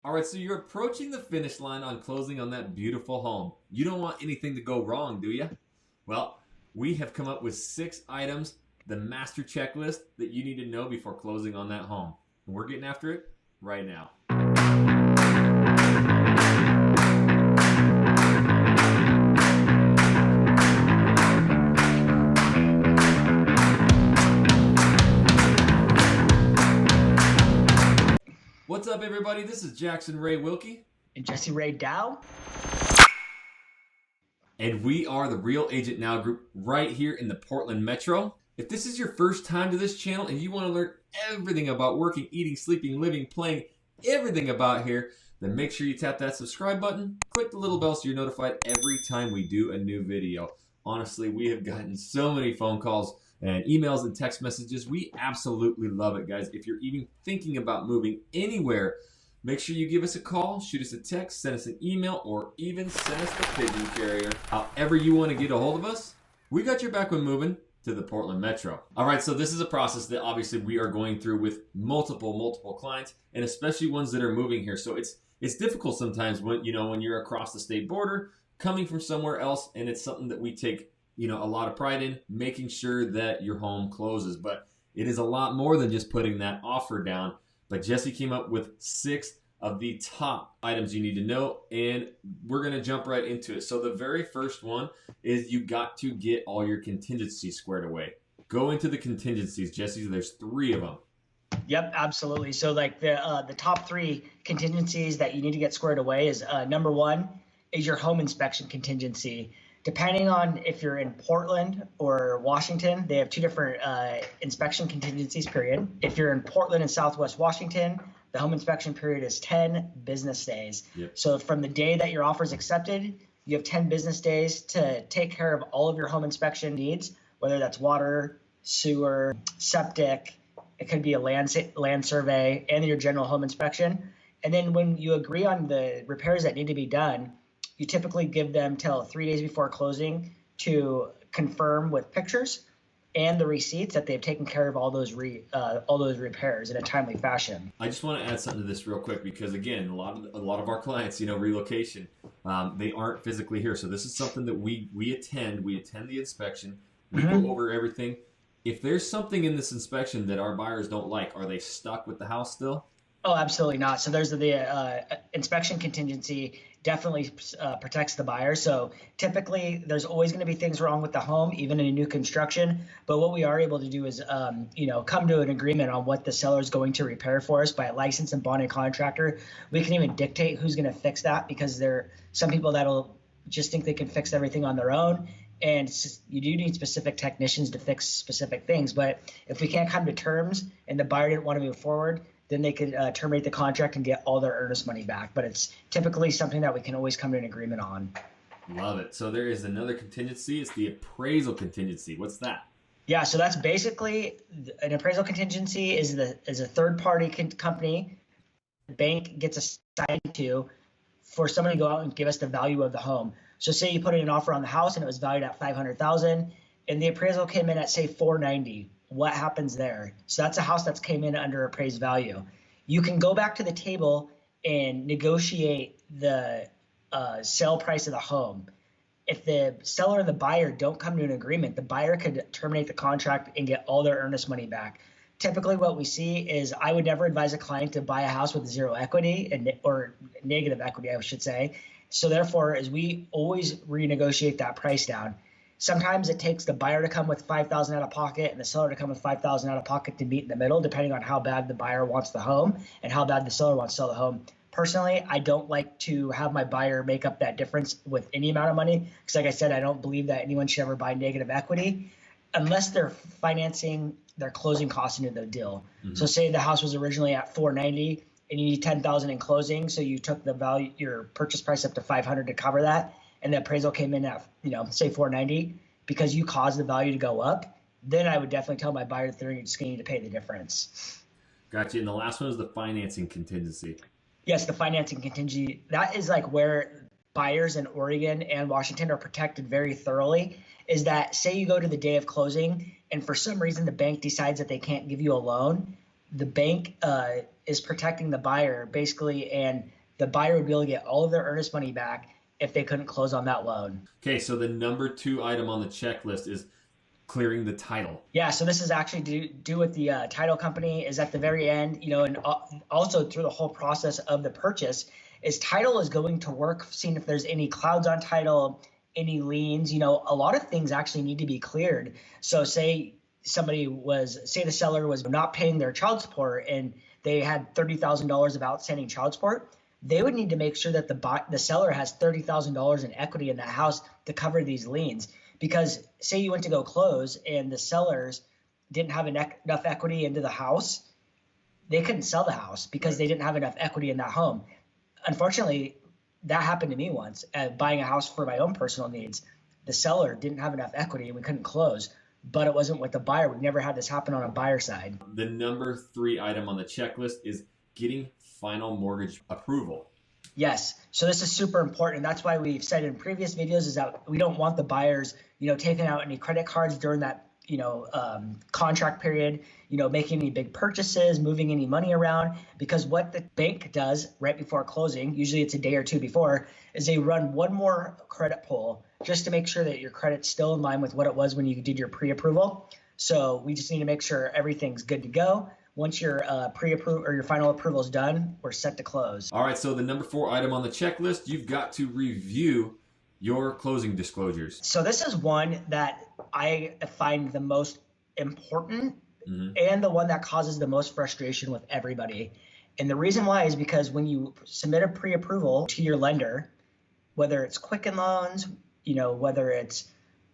All right, so you're approaching the finish line on closing on that beautiful home. You don't want anything to go wrong, do you? Well, we have come up with 6 items, the master checklist that you need to know before closing on that home. And we're getting after it right now. What's up, everybody? This is Jackson Ray Wilkey. And Jesse Ray Dow. And we are the Real Agent Now group right here in the Portland Metro. If this is your first time to this channel and you want to learn everything about working, eating, sleeping, living, playing, everything about here, then make sure you tap that subscribe button, click the little bell so you're notified every time we do a new video. Honestly, we have gotten so many phone calls and emails and text messages. We absolutely love it, guys. If you're even thinking about moving anywhere, make sure you give us a call, shoot us a text, send us an email, or even send us the pigeon carrier. However you want to get a hold of us, we got your back when moving to the Portland Metro. All right, so this is a process that obviously we are going through with multiple clients, and especially ones that are moving here. So it's difficult sometimes when you're across the state border, coming from somewhere else, and it's something that we take a lot of pride in, making sure that your home closes. But it is a lot more than just putting that offer down. But Jesse came up with 6 of the top items you need to know, and we're going to jump right into it. So the very first one is you got to get all your contingencies squared away. Go into the contingencies, Jesse. There's 3 of them. Yep, absolutely. So like the top 3 contingencies that you need to get squared away is number 1 is your home inspection contingency. Depending on if you're in Portland or Washington, they have 2 different inspection contingencies period. If you're in Portland and Southwest Washington, the home inspection period is 10 business days. Yep. So from the day that your offer is accepted, you have 10 business days to take care of all of your home inspection needs, whether that's water, sewer, septic, it could be a land survey, and your general home inspection. And then when you agree on the repairs that need to be done, you typically give them till 3 days before closing to confirm with pictures and the receipts that they've taken care of all those repairs in a timely fashion. I just want to add something to this real quick because again, a lot of our clients, relocation, they aren't physically here, so this is something that we attend. We attend the inspection. We go over everything. If there's something in this inspection that our buyers don't like, are they stuck with the house still? Oh, absolutely not. So there's the inspection contingency definitely protects the buyer. So typically there's always going to be things wrong with the home, even in a new construction. But what we are able to do is, come to an agreement on what the seller is going to repair for us by a licensed and bonded contractor. We can even dictate who's going to fix that because there are some people that'll just think they can fix everything on their own. And you do need specific technicians to fix specific things. But if we can't come to terms and the buyer didn't want to move forward, then they could terminate the contract and get all their earnest money back. But it's typically something that we can always come to an agreement on. Love it. So there is another contingency. It's the appraisal contingency. What's that? Yeah, so that's basically an appraisal contingency is a third-party company the bank gets assigned to for somebody to go out and give us the value of the home. So say you put in an offer on the house and it was valued at $500,000 and the appraisal came in at say $490,000. What happens there? So that's a house that's came in under appraised value. You can go back to the table and negotiate the sale price of the home. If the seller and the buyer don't come to an agreement, the buyer could terminate the contract and get all their earnest money back. Typically what we see is I would never advise a client to buy a house with 0 equity or negative equity, I should say. So therefore, as we always renegotiate that price down. Sometimes it takes the buyer to come with $5,000 out of pocket and the seller to come with $5,000 out of pocket to meet in the middle, depending on how bad the buyer wants the home and how bad the seller wants to sell the home. Personally, I don't like to have my buyer make up that difference with any amount of money because, like I said, I don't believe that anyone should ever buy negative equity unless they're financing their closing costs into the deal. Mm-hmm. So say the house was originally at $490,000 and you need $10,000 in closing, so you took the value, your purchase price up to $500,000 to cover that. And the appraisal came in at, say $490,000 because you caused the value to go up, then I would definitely tell my buyer that they're just going to need to pay the difference. Gotcha. And the last one is the financing contingency. Yes, the financing contingency. That is like where buyers in Oregon and Washington are protected very thoroughly, is that say you go to the day of closing and for some reason the bank decides that they can't give you a loan, the bank is protecting the buyer basically, and the buyer would be able to get all of their earnest money back if they couldn't close on that loan. Okay, so the number 2 item on the checklist is clearing the title. Yeah, so this is actually do with the title company is at the very end, and also through the whole process of the purchase is title is going to work, seeing if there's any clouds on title, any liens. A lot of things actually need to be cleared. So say the seller was not paying their child support and they had $30,000 of outstanding child support. They would need to make sure that the seller has $30,000 in equity in the house to cover these liens. Because say you went to go close and the sellers didn't have enough equity into the house, they couldn't sell the house because they didn't have enough equity in that home. Unfortunately, that happened to me once buying a house for my own personal needs. The seller didn't have enough equity and we couldn't close, but it wasn't with the buyer. We've never had this happen on a buyer side. The number 3 item on the checklist is getting final mortgage approval. Yes. So this is super important. That's why we've said in previous videos is that we don't want the buyers, taking out any credit cards during that, contract period, making any big purchases, moving any money around, because what the bank does right before closing, usually it's a day or two before, is they run one more credit pull just to make sure that your credit's still in line with what it was when you did your pre-approval. So we just need to make sure everything's good to go. Once your pre-approval or your final approval is done, we're set to close. All right, so the number 4 item on the checklist, you've got to review your closing disclosures. So this is one that I find the most important and the one that causes the most frustration with everybody. And the reason why is because when you submit a pre-approval to your lender, whether it's Quicken Loans, whether it's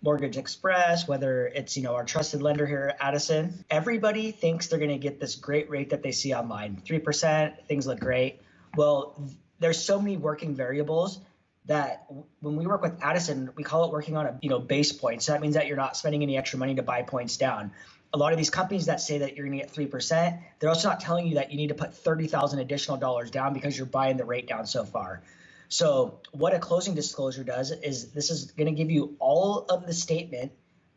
Mortgage Express, whether it's, our trusted lender here at Addison, everybody thinks they're going to get this great rate that they see online, 3%, things look great. Well, there's so many working variables that when we work with Addison, we call it working on a, base point. So that means that you're not spending any extra money to buy points down. A lot of these companies that say that you're going to get 3%, they're also not telling you that you need to put $30,000 additional dollars down because you're buying the rate down so far. So what a closing disclosure does is this is going to give you all of the statement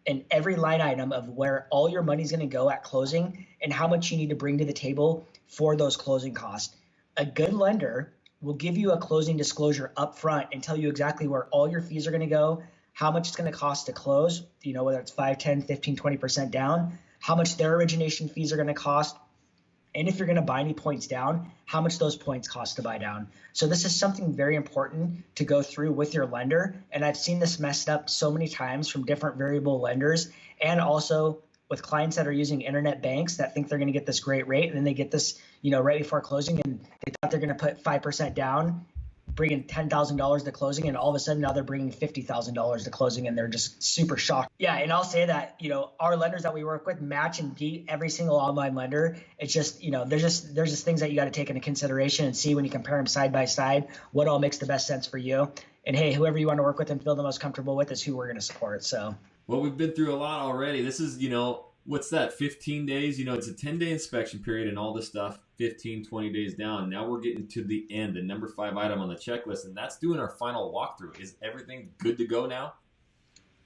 and every line item of where all your money is going to go at closing and how much you need to bring to the table for those closing costs. A good lender will give you a closing disclosure up front and tell you exactly where all your fees are going to go, how much it's going to cost to close, whether it's 5, 10, 15, 20% down, how much their origination fees are going to cost, and if you're going to buy any points down, how much those points cost to buy down. So this is something very important to go through with your lender. And I've seen this messed up so many times from different variable lenders and also with clients that are using internet banks that think they're going to get this great rate. And then they get this, right before closing and they thought they're going to put 5% down, bringing $10,000 to closing, and all of a sudden now they're bringing $50,000 to closing, and they're just super shocked. Yeah, and I'll say that our lenders that we work with match and beat every single online lender. It's just there's just things that you got to take into consideration and see when you compare them side by side what all makes the best sense for you. And hey, whoever you want to work with and feel the most comfortable with is who we're going to support. So well, we've been through a lot already. This is what's that, 15 days? It's a 10-day inspection period and all this stuff, 15, 20 days down. Now we're getting to the end, the number 5 item on the checklist, and that's doing our final walkthrough. Is everything good to go now?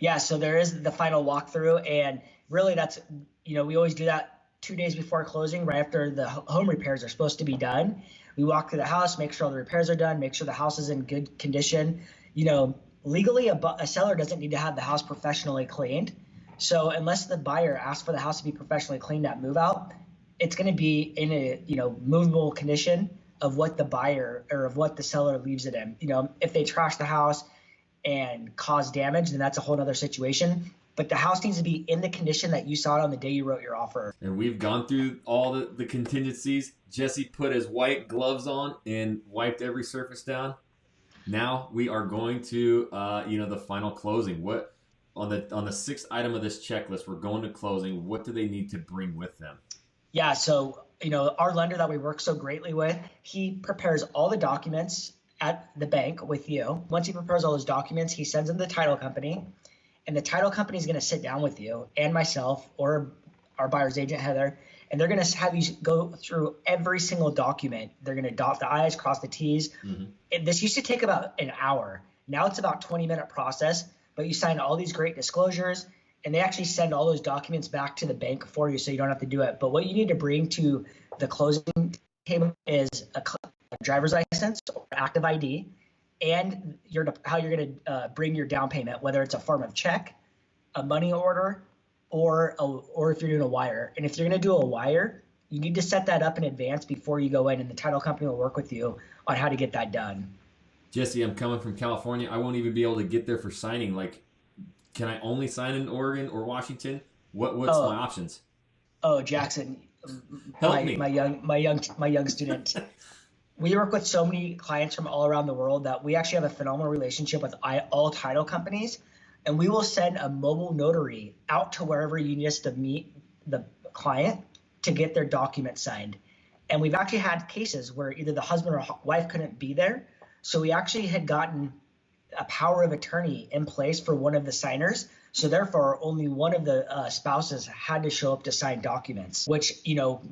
Yeah, so there is the final walkthrough, and really that's, we always do that 2 days before closing, right after the home repairs are supposed to be done. We walk through the house, make sure all the repairs are done, make sure the house is in good condition. Legally, a seller doesn't need to have the house professionally cleaned. So unless the buyer asks for the house to be professionally cleaned at move out, it's going to be in a movable condition of what the buyer or of what the seller leaves it in. If they trash the house and cause damage, then that's a whole other situation. But the house needs to be in the condition that you saw it on the day you wrote your offer. And we've gone through all the contingencies. Jesse put his white gloves on and wiped every surface down. Now we are going to the final closing. What on the 6th item of this checklist, we're going to closing. What do they need to bring with them? Yeah, so our lender that we work so greatly with, he prepares all the documents at the bank with you. Once he prepares all those documents, he sends them to the title company, and the title company is going to sit down with you and myself or our buyer's agent, Heather, and they're going to have you go through every single document. They're going to dot the I's, cross the T's. Mm-hmm. This used to take about an hour. Now it's about 20-minute process, but you sign all these great disclosures, and they actually send all those documents back to the bank for you so you don't have to do it. But what you need to bring to the closing table is a driver's license or active ID, and how you're going to bring your down payment, whether it's a form of check, a money order, or if you're doing a wire. And if you're going to do a wire, you need to set that up in advance before you go in, and the title company will work with you on how to get that done. Jesse, I'm coming from California. I won't even be able to get there for signing. Like, can I only sign in Oregon or Washington? What's my options? Oh, Jackson, help me, my young student. We work with so many clients from all around the world that we actually have a phenomenal relationship with all title companies, and we will send a mobile notary out to wherever you need us to meet the client to get their document signed. And we've actually had cases where either the husband or wife couldn't be there, so we actually had gotten a power of attorney in place for one of the signers. So therefore, only one of the spouses had to show up to sign documents, which,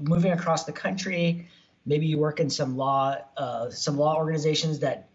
moving across the country, maybe you work in some law organizations that,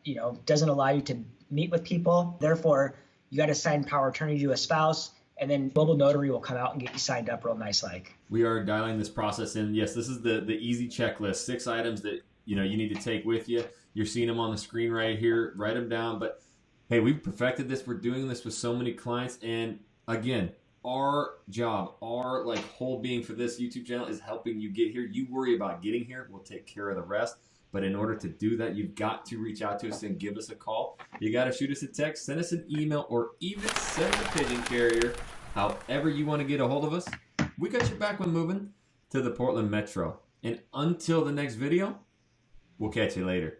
doesn't allow you to meet with people. Therefore, you got to sign power of attorney to a spouse, and then mobile notary will come out and get you signed up real nice like. We are dialing this process in. Yes, this is the easy checklist, 6 items that, you need to take with you. You're seeing them on the screen right here. Write them down. But hey, we've perfected this. We're doing this with so many clients. And again, our job, our whole being for this YouTube channel is helping you get here. You worry about getting here. We'll take care of the rest. But in order to do that, you've got to reach out to us and give us a call. You got to shoot us a text, send us an email, or even send a pigeon carrier. However you want to get a hold of us, we got your back when moving to the Portland Metro. And until the next video, we'll catch you later.